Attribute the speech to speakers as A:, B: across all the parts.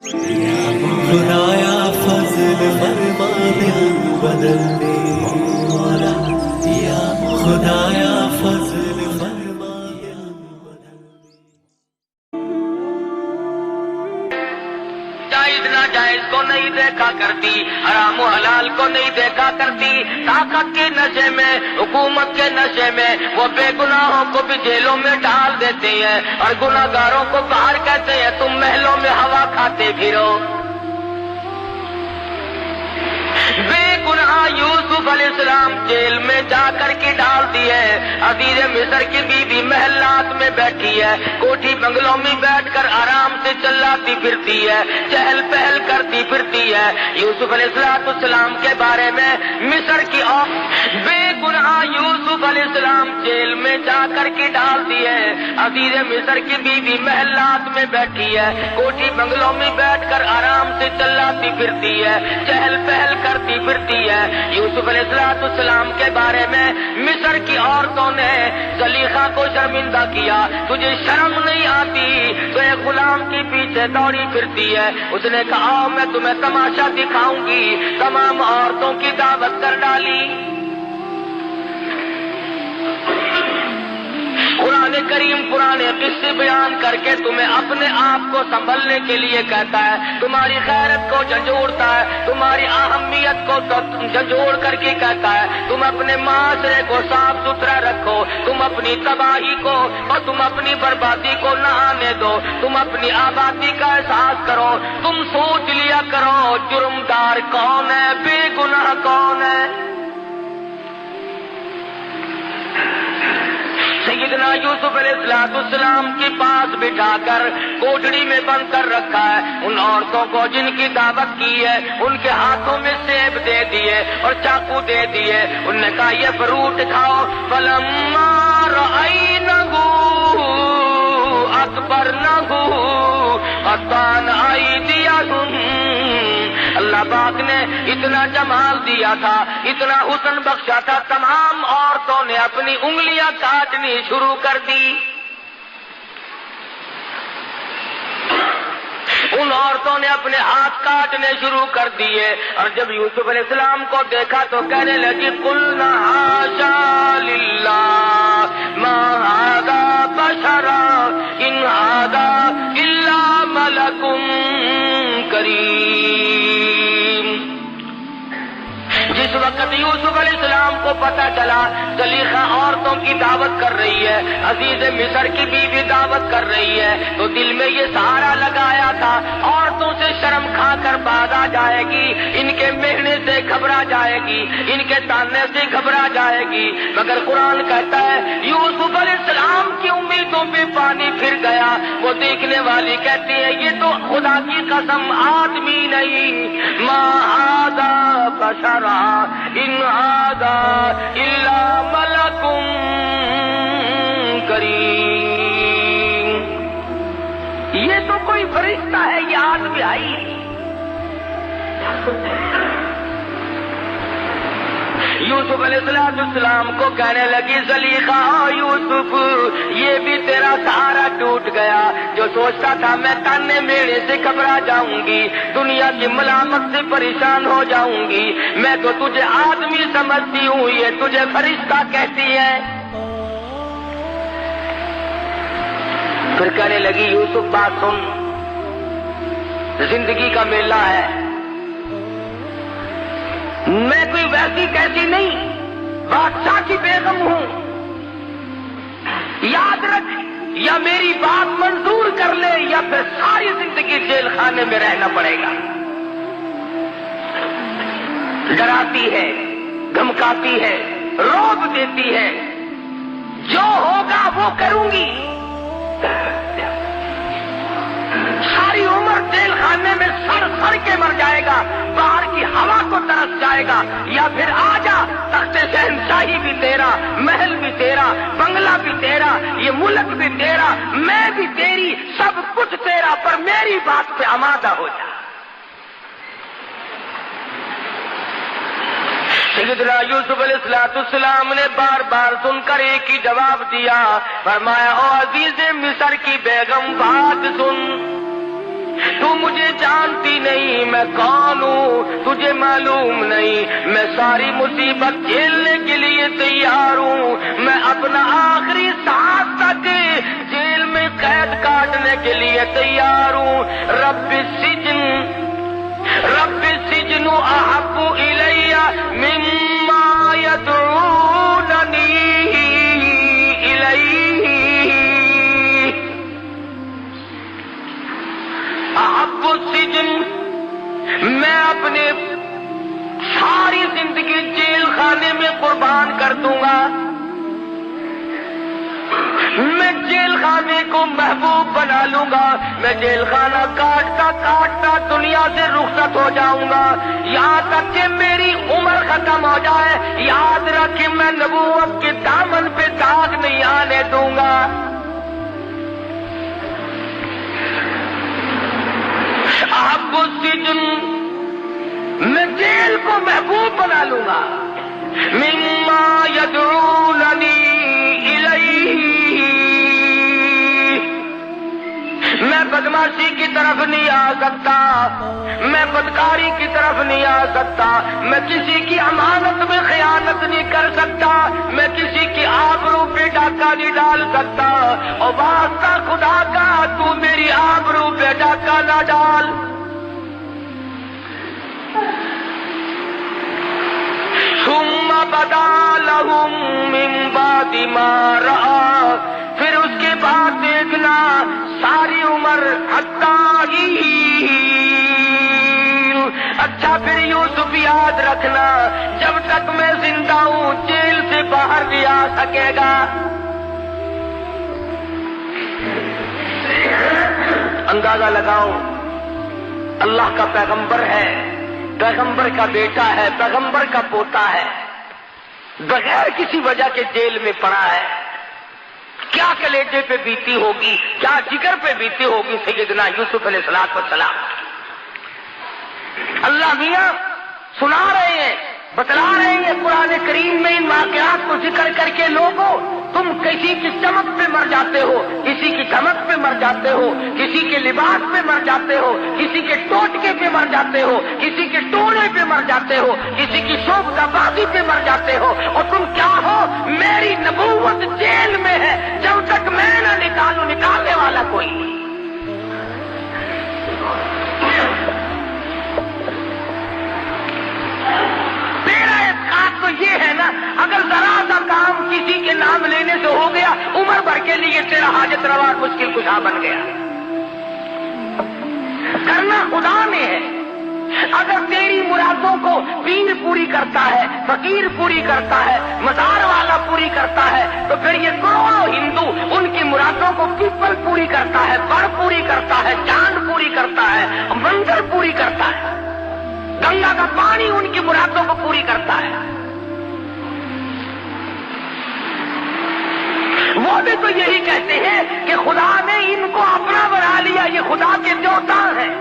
A: خدایا فضل فرما دل بدل دے مولا، یا خدایا فضل فرما دل بدل دے۔
B: جائز ناجائز کو نہیں دیکھا کرتی، حرام و حلال کو نہیں دیکھا کرتی، طاقت کے نشے میں، حکومت کے نشے میں وہ بے گناہوں کو بھی جیلوں میں ڈال دیتے ہیں اور گناہگاروں کو باہر کہتے ہیں تم محلوں میں ہوا کھاتے پھرو۔ بے گناہ یوسف علیہ السلام جیل میں جا کر کے ڈال دیے، عزیز مصر کی بیوی محلات میں بیٹھی ہے، کوٹھی بنگلوں میں بیٹھ کر آرام سے چلاتی پھرتی ہے، چہل پہل کرتی پھرتی ہے۔ یوسف علیہ السلام کے بارے میں مصر کی بے گناہ یوسف علیہ السلام جیل میں جا کر کے ڈال دیے، عزیز مصر کی بیوی محلات میں بیٹھی ہے، کوٹھی بنگلوں میں بیٹھ کر آرام سے چلاتی پھرتی ہے، چہل پہل کرتی پھرتی ہے۔ یوسف علیہ السلام کے بارے میں مصر کی عورتوں نے زلیخا کو شرمندہ کیا، تجھے شرم نہیں آتی تو ایک غلام کے پیچھے دوڑی پھرتی ہے۔ اس نے کہا آؤ میں تمہیں تماشا دکھاؤں گی، تمام عورتوں کی دعوت کر ڈالی۔ قرآن کریم پرانے قصے بیان کر کے تمہیں اپنے آپ کو سنبھلنے کے لیے کہتا ہے، تمہاری غیرت کو جھنجھوڑتا ہے، تمہاری اہمیت کو جھنجھوڑ کر کے کہتا ہے تم اپنے معاشرے کو صاف ستھرا رکھو، تم اپنی تباہی کو اور تم اپنی بربادی کو نہ آنے دو، تم اپنی آبادی کا احساس کرو، تم سوچ لیا کرو جرمدار کون ہے، بے گناہ کون ہے۔ سیدنا یوسف علیہ السلام کے پاس بٹھا کر کوٹڑی میں بند کر رکھا ہے، ان عورتوں کو جن کی دعوت کی ہے ان کے ہاتھوں میں سیب دے دیے اور چاقو دے دیے، انہوں نے کہا یہ فروٹ کھاؤ۔ فلما رأینہ اکبرنہ قطعن ایدیہم، اللہ پاک نے اتنا جمال دیا تھا، اتنا حسن بخشا تھا، تمام عورتوں نے اپنی انگلیاں کاٹنی شروع کر دی۔ ان عورتوں نے اپنے ہاتھ کاٹنے شروع کر دیے، اور جب یوسف علیہ السلام کو دیکھا تو کہنے لگی قلنا حاشا للہ ما ھذا بشرا ان ھذا الا ملک کریم۔ جس وقت یوسف علیہ السلام کو پتا چلا زلیخا عورتوں کی دعوت کر رہی ہے، عزیز مصر کی بیوی دعوت کر رہی ہے، تو دل میں یہ سہارا لگایا تھا عورتوں سے شرم کھا کر باز آ جائے گی، ان کے مہنے سے گھبرا جائے گی، ان کے تانے سے گھبرا جائے گی، مگر قرآن کہتا ہے یوسف علیہ السلام کی امیدوں پہ پانی پھر گیا۔ وہ دیکھنے والی کہتی ہے یہ تو خدا کی قسم آدمی نہیں، ما ھذا بشرا ان ھذا الا ملک کریم، یہ تو کوئی فرشتہ ہے، یہ آدمی آئی۔ یوسف علیہ السلام کو کہنے لگی زلیخا یوسف یہ بھی تیرا سہارا ٹوٹ گیا، جو سوچتا تھا میں تانے میرے سے گھبرا جاؤں گی، دنیا کی ملامت سے پریشان ہو جاؤں گی، میں تو تجھے آدمی سمجھتی ہوں، یہ تجھے فرشتہ کہتی ہے۔ پھر کہنے لگی یوسف بات سن، زندگی کا میلہ ہے، میں کوئی ویسی کیسی نہیں، بادشاہ کی بیگم ہوں، یاد رکھ یا میری بات منظور کر لے یا پھر ساری زندگی جیل خانے میں رہنا پڑے گا۔ ڈراتی ہے، دھمکاتی ہے، رعب دیتی ہے، جو ہوگا وہ کروں گی، ساری عمر جیل خانے میں سڑ سڑ کے مر جائے گا، باہر کی ہوا کو ترس جائے گا، یا پھر آ جا تخت شہنشاہی بھی تیرا، محل بھی تیرا، بنگلہ بھی تیرا، یہ ملک بھی تیرا، میں بھی تیری، سب کچھ تیرا، پر میری بات پہ آمادہ ہو جا۔ سیدنا یوسف علیہ السلام نے بار بار سن کر ایک ہی جواب دیا، فرمایا او عزیز مصر کی بیگم بات سن، تو مجھے جان میں کون ہوں تجھے معلوم نہیں، میں ساری مصیبت جھیلنے کے لیے تیار ہوں، میں اپنا آخری سانس تک جیل میں قید کاٹنے کے لیے تیار ہوں۔ رب السجن احب الی مما یدعوننی الیہ، احب السجن، میں اپنے ساری زندگی جیل خانے میں قربان کر دوں گا، میں جیل خانے کو محبوب بنا لوں گا، میں جیل خانہ کاٹتا کاٹتا دنیا سے رخصت ہو جاؤں گا، یہاں تک کہ میری عمر ختم ہو جائے، یاد رکھ کہ میں نبوت کے دامن پہ داغ نہیں آنے دوں گا۔ احب السجن، میں جیل کو محبوب بنا لوں گا، مما یدعوننی الیہ، میں بدماشی کی طرف نہیں آ سکتا، میں بدکاری کی طرف نہیں آ سکتا، میں کسی کی امانت میں خیانت نہیں کر سکتا، میں کسی کی آبرو پہ ڈاکہ نہیں ڈال سکتا، اور واسطہ خدا کا تو میری آبرو پہ ڈاکہ نہ ڈال۔ ثم بدا لهم من بعد ما رأى، پھر اس کے بعد دیکھنا ساری عمر حتی، اچھا پھر یوسف یاد رکھنا جب تک میں زندہ ہوں جیل سے باہر نہیں آ سکے گا۔ اندازہ لگاؤ، اللہ کا پیغمبر ہے، پیغمبر کا بیٹا ہے، پیغمبر کا پوتا ہے، بغیر کسی وجہ کے جیل میں پڑا ہے، کیا کلیجے پہ بیتی ہوگی، کیا جگر پہ بیتی ہوگی سیدنا یوسف علیہ السلام۔ اللہ میاں سنا رہے ہیں، بتلا رہے ہیں قرآن کریم میں ان واقعات کو ذکر کر کے، لوگوں تم کسی کی چمک پہ مر جاتے ہو، کسی کی دھمک پہ مر جاتے ہو، کسی کے لباس پہ مر جاتے ہو، کسی کے ٹوٹکے پہ مر جاتے ہو، کسی کے ٹونے پہ مر جاتے ہو، کسی کی شوبدہ بازی پہ مر جاتے ہو، اور تم کیا ہو؟ میری نبوت جیل میں ہے، جب تک میں نہ نکالوں نکالنے والا کوئی نہیں۔ تو یہ ہے نا، اگر ذرا سا کام کسی کے نام لینے سے ہو گیا، عمر بھر کے لیے تیرا حاجت روا مشکل کشا بن گیا۔ کرنا خدا نے ہے، اگر تیری مرادوں کو پیر پوری کرتا ہے، فقیر پوری کرتا ہے، مزار والا پوری کرتا ہے، تو پھر یہ کروڑوں ہندو ان کی مرادوں کو پیپل پوری کرتا ہے، بڑ پوری کرتا ہے، چاند پوری کرتا ہے، منظر پوری کرتا ہے، گنگا کا پانی ان کی مرادوں کو پوری کرتا ہے۔ وہ بھی تو یہی کہتے ہیں کہ خدا نے ان کو اپنا بنا لیا، یہ خدا کے دیوتا ہیں۔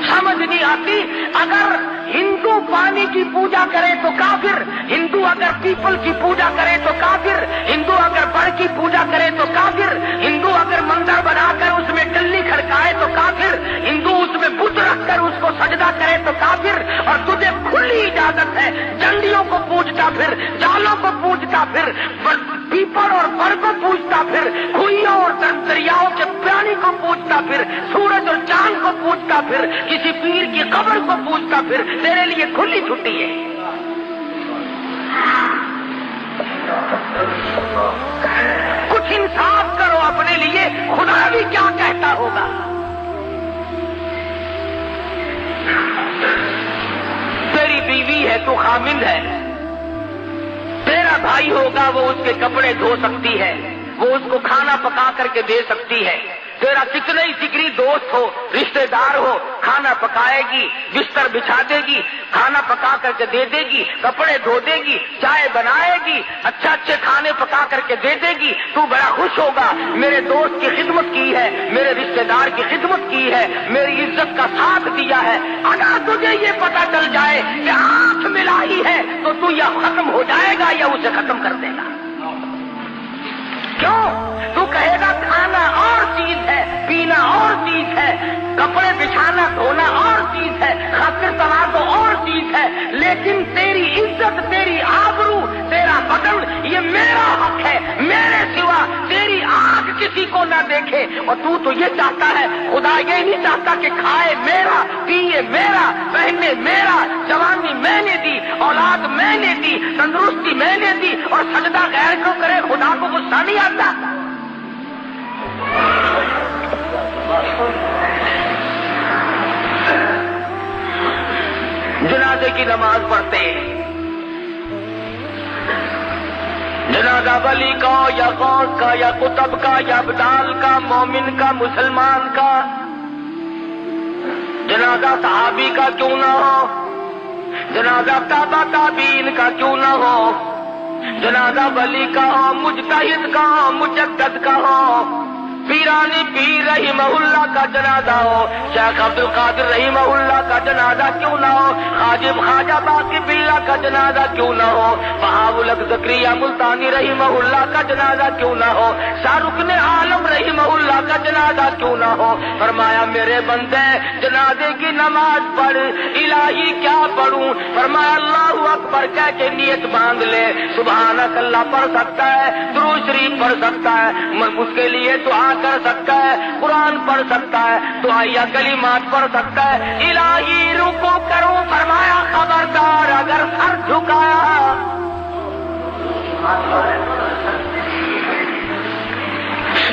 B: سمجھ نہیں آتی، اگر ہندو پانی کی پوجا کرے تو کافر، ہندو اگر پیپل کی پوجا کرے تو کافر، ہندو اگر بڑ کی پوجا کرے تو کافر، ہندو اگر منظر بنا کر اس میں ٹلی کھڑکائے تو کافر، ہندو اس میں بت رکھ کر اس کو سجدہ کرے تو کافر، اور تجھے کھلی اجازت ہے جنڈیوں کو پوجتا پھر، جالوں کو پوجتا پھر، پیپل اور بڑ کو پوجتا پھر، کھوئیوں اور دریاؤں کے پانی کو پوجتا پھر، سورج اور چاند کو پوجتا پھر، کسی پیر کی قبر کو پوجتا پھر، تیرے لیے کھلی چھٹی ہے۔ کچھ انصاف کرو اپنے لیے، خدا بھی کیا کہتا ہوگا۔ تیری بیوی ہے تو خامند ہے، تیرا بھائی ہوگا وہ اس کے کپڑے دھو سکتی ہے، وہ اس کو کھانا پکا کر کے دے سکتی ہے، تیرا کتنے ہی جگری دوست ہو، رشتہ دار ہو، کھانا پکائے گی، بستر بچھا دے گی، کھانا پکا کر کے دے دے گی، کپڑے دھو دے گی، چائے بنائے گی، اچھے کھانے پکا کر کے دے دے گی، تو بڑا خوش ہوگا، میرے دوست کی خدمت کی ہے، میرے رشتہ دار کی خدمت کی ہے، میری عزت کا ساتھ دیا ہے۔ اگر تجھے یہ پتا چل جائے کہ ہاتھ ملائی ہے تو تو یا ختم ہو جائے گا یا اسے ختم کر دے گا۔ کیوں؟ تو کہے گا کھانا اور چیز ہے، پینا اور چیز ہے، کپڑے بچھانا لیکن تیری عزت، تیری آبرو، تیرا بدن یہ میرا حق ہے، میرے سوا تیری آنکھ کسی کو نہ دیکھے۔ اور تو یہ چاہتا ہے، خدا یہ نہیں چاہتا کہ کھائے میرا، پیے میرا، پہنے میرا، جوانی میں نے دی، اولاد میں نے دی، تندرستی میں نے دی، اور سجدہ غیر کو کرے، خدا کو غصہ نہیں آتا؟ جنازے کی نماز پڑھتے ہیں، جنازہ ولی کا یا غوث کا یا قطب کا یا ابدال کا، مومن کا، مسلمان کا، جنازہ صحابی کا کیوں نہ ہو، جنازہ تابع تابعین کا کیوں نہ ہو، جنازہ ولی کا ہو، مجتہد کا ہو، مجدد کا ہو، پیرانی پیر رحمہ اللہ کا جنازہ ہو، شیخ عبد القادر رحمہ اللہ کا جنازہ کیوں نہ ہو، خواجہ باقی باللہ کا جنازہ کیوں نہ ہو، بہاول زکریا ملتانی رحمہ اللہ کا جنازہ کیوں نہ ہو، شاہ رکن عالم رحمہ اللہ کا جنازہ کیوں نہ ہو۔ فرمایا میرے بندے جنازے کی نماز پڑھ، الہی کیا پڑھوں؟ فرمایا اللہ اکبر کہہ کے نیت باندھ لے، سبحانک اللہ پڑھ سکتا ہے، درود شریف پڑھ سکتا ہے، اس کے لیے دعا کر سکتا ہے، قرآن پڑھ سکتا ہے، دعائیا کلمات پڑھ سکتا ہے۔ الہی رکو کروں، فرمایا خبردار اگر سر جھکایا،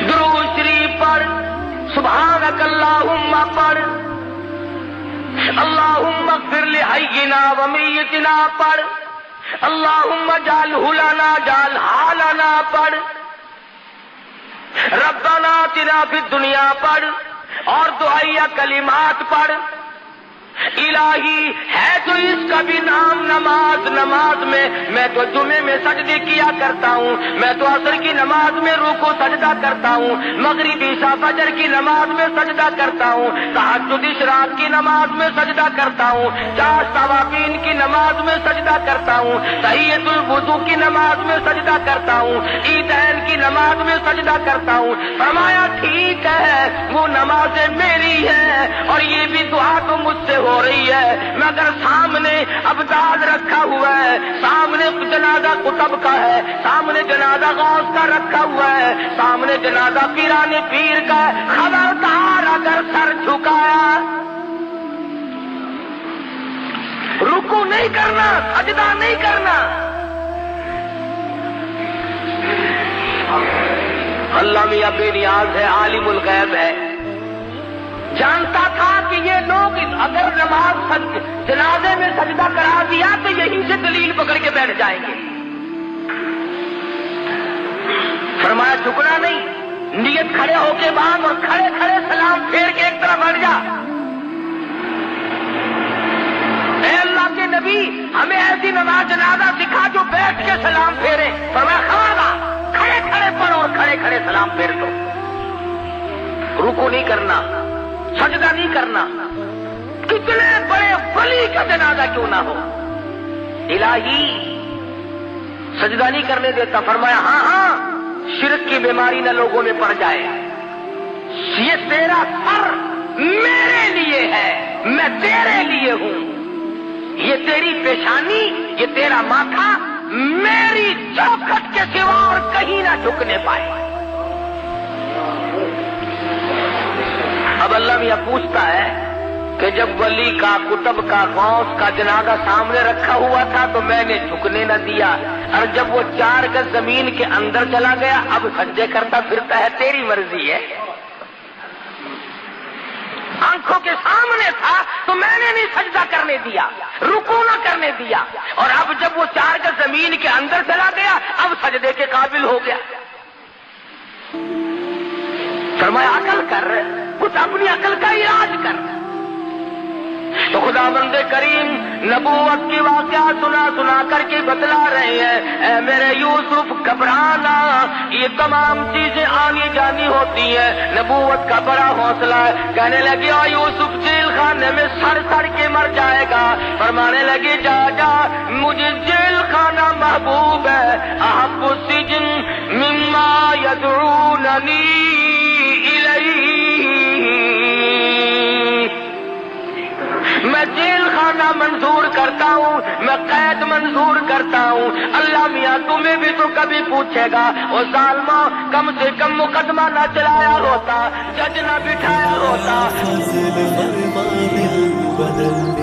B: درود شریف پڑھ، سبحانک اللہم پڑھ، اللہم اغفر لحینا ومیتنا پڑھ، اللہم اجعلہ لنا اجعلہا لنا پڑھ، ربنا آتنا فی الدنیا پڑھ، اور دعائیا کلمات پڑھ۔ الہی ہے تو اس کا بھی نام نماز میں تو جمعے میں سجدے کیا کرتا ہوں، میں تو عصر کی نماز میں رکوع سجدہ کرتا ہوں، مغرب عشاء فجر کی نماز میں سجدہ کرتا ہوں، تہجد اشراق کی نماز میں سجدہ کرتا ہوں، چاشت طوافین کی نماز میں سجدہ کرتا ہوں، تحیۃ الوضو کی نماز میں سجدہ کرتا ہوں، عیدین کی نماز میں سجدہ کرتا ہوں۔ فرمایا ٹھیک ہے وہ نمازیں میری ہیں، اور یہ بھی دعا تو مجھ سے ہو رہی ہے، مگر سامنے ابدال رکھا ہوا ہے، سامنے جنازہ قطب کا ہے، سامنے جنازہ غوث کا رکھا ہوا ہے، سامنے جنازہ پیرانی پیر کا ہے۔ خبردار اگر سر جھکایا، رکوع نہیں کرنا، سجدہ نہیں کرنا۔ اللہ میاں بے نیاز ہے، عالم الغیب ہے، جانتا تھا کہ یہ لوگ اگر نماز جنازے میں سجدہ کرا دیا تو یہیں سے دلیل پکڑ کے بیٹھ جائیں گے۔ فرمایا جھکنا نہیں، نیت کھڑے ہو کے بعد اور کھڑے کھڑے سلام پھیر کے ایک طرف ہٹ جا۔ اے اللہ کے نبی ہمیں ایسی نماز جنازہ سکھا جو بیٹھ کے سلام پھیرے۔ فرمایا خبردار کھڑے کھڑے پڑھو اور کھڑے کھڑے سلام پھیر دو، رکوع نہیں کرنا، سجدہ نہیں کرنا، کتنے بڑے ولی کا جنازہ کیوں نہ ہو۔ الہی سجدہ نہیں کرنے دیتا۔ فرمایا ہاں شرک کی بیماری نہ لوگوں میں پڑ جائے، یہ تیرا سر میرے لیے ہے، میں تیرے لیے ہوں، یہ تیری پیشانی، یہ تیرا ماتھا میری چوکھٹ کے سوا اور کہیں نہ جھکنے پائے۔ اب اللہ میاں پوچھتا ہے کہ جب ولی کا، قطب کا، غوث کا جنازہ سامنے رکھا ہوا تھا تو میں نے جھکنے نہ دیا، اور جب وہ 4 گز زمین کے اندر چلا گیا اب سجدے کرتا پھرتا ہے، تیری مرضی ہے۔ آنکھوں کے سامنے تھا تو میں نے نہیں سجدہ کرنے دیا، رکوع نہ کرنے دیا، اور اب جب وہ 4 گز زمین کے اندر چلا گیا اب سجدے کے قابل ہو گیا۔ فرمایا عقل کر، کچھ اپنی عقل کا علاج کر۔ تو خدا بند کریم نبوت کی واقعہ سنا کر کے بتلا رہے ہیں، اے میرے یوسف گھبرانا، یہ تمام چیزیں آنی جانی ہوتی ہیں، نبوت کا بڑا حوصلہ ہے۔ کہنے لگے یوسف جیل خانے میں سڑ کے مر جائے گا، فرمانے لگے جا مجھے جیل خانہ محبوب ہے، احب السجن مما یدعوننی الیہ، میں جیل خانہ سزا منظور کرتا ہوں، میں قید منظور کرتا ہوں۔ اللہ میاں تمہیں بھی تو کبھی پوچھے گا، او ظالموں کم سے کم مقدمہ نہ چلایا ہوتا، جج نہ بٹھایا ہوتا۔
A: فضل فرما دل بدل دے۔